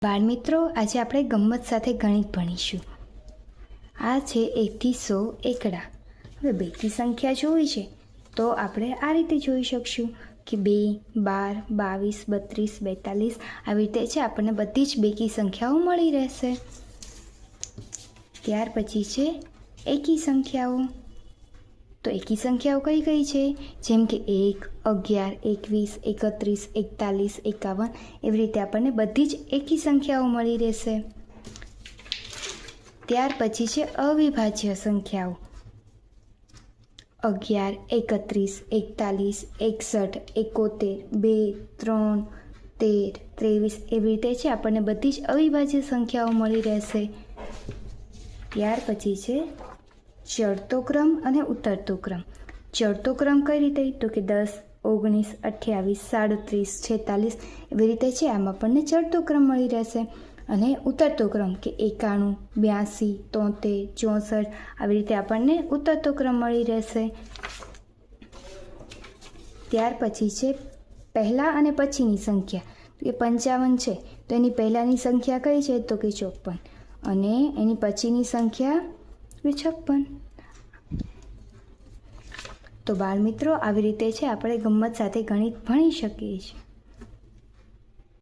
બાળમિત્રો, આજે આપણે ગમ્મત સાથે ગણિત ભણીશું. આ છે 1 થી 100 એકડા. હવે બેકી સંખ્યા જોવી છે તો આપણે આ રીતે જોઈ શકશું કે 2, 12, 22, 32, 42 આવી રીતે છે આપણને બધી જ બેકી સંખ્યાઓ મળી રહેશે. ત્યાર પછી છે એકી સંખ્યાઓ. તો એકી સંખ્યાઓ કઈ કઈ છે? જેમ કે 1, 11, 21, 31, 41, 51 એવી રીતે આપણને બધી જ એકી સંખ્યાઓ મળી રહેશે. ત્યાર પછી છે અવિભાજ્ય સંખ્યાઓ. 11, 31, 41, 61, 71, 2, 3, 13, 23 એવી રીતે છે આપણને બધી જ અવિભાજ્ય સંખ્યાઓ મળી રહેશે. ત્યાર પછી છે ચડતો ક્રમ અને ઉતરતો ક્રમ. ચડતો ક્રમ કઈ રીતે? તો કે 10, 19, 28, 37, 46 એવી રીતે છે આમાં આપણને ચડતો ક્રમ મળી રહેશે. અને ઉતરતો ક્રમ કે 91, 82, 73, 64 આવી રીતે આપણને ઉતરતો ક્રમ મળી રહેશે. ત્યાર પછી છે પહેલાં અને પછીની સંખ્યા. તો કે 55 છે તો એની પહેલાંની સંખ્યા કઈ છે? તો કે 54 અને એની પછીની સંખ્યા 56. તો બાળમિત્રો, આવી રીતે છે આપણે ગમ્મત સાથે ગણિત ભણી શકીએ છીએ.